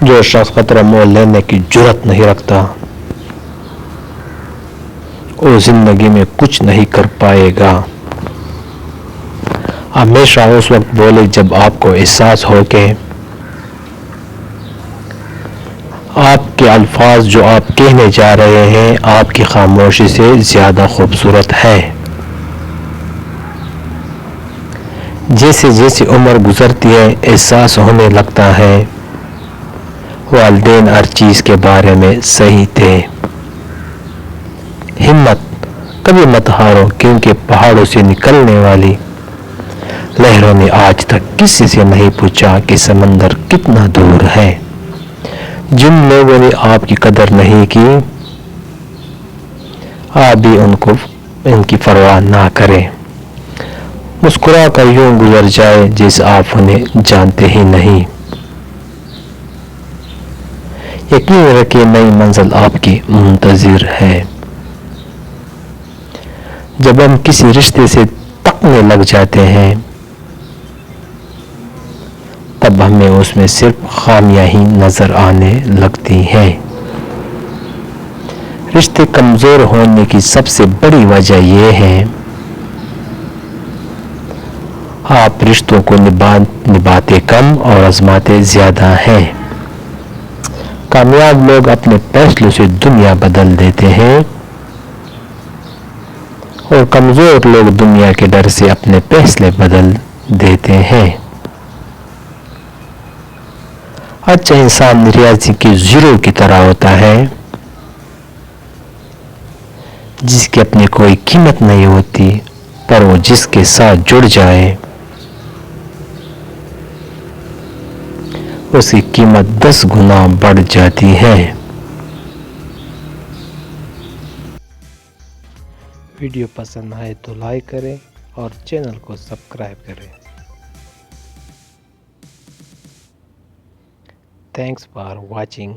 جو شخص خطرہ مول لینے کی جرات نہیں رکھتا وہ زندگی میں کچھ نہیں کر پائے گا۔ ہمیشہ اس وقت بولے جب آپ کو احساس ہو کہ آپ کے الفاظ جو آپ کہنے جا رہے ہیں آپ کی خاموشی سے زیادہ خوبصورت ہے۔ جیسے جیسے عمر گزرتی ہے احساس ہونے لگتا ہے والدین ہر چیز کے بارے میں صحیح تھے۔ ہمت کبھی مت ہارو کیونکہ پہاڑوں سے نکلنے والی لہروں نے آج تک کسی سے نہیں پوچھا کہ سمندر کتنا دور ہے۔ جن لوگوں نے آپ کی قدر نہیں کی آپ بھی ان کی پرواہ نہ کریں۔ مسکرا کر یوں گزر جائے جیسے آپ انہیں جانتے ہی نہیں۔ یقین رکھیں نئی منزل آپ کی منتظر ہے۔ جب ہم کسی رشتے سے تکنے لگ جاتے ہیں تب ہمیں اس میں صرف خامیاں ہی نظر آنے لگتی ہیں۔ رشتے کمزور ہونے کی سب سے بڑی وجہ یہ ہے آپ رشتوں کو نبھاتے کم اور آزماتے زیادہ ہیں۔ کامیاب لوگ اپنے فیصلوں سے دنیا بدل دیتے ہیں اور کمزور لوگ دنیا کے ڈر سے اپنے فیصلے بدل دیتے ہیں۔ اچھا انسان ریاضی کے زیرو کی طرح ہوتا ہے جس کی اپنی کوئی قیمت نہیں ہوتی پر وہ جس کے ساتھ جڑ جائے اس کی قیمت 10 گنا بڑھ جاتی ہے۔ ویڈیو پسند آئے تو لائک کریں اور چینل کو سبسکرائب کریں۔ Thanks for watching.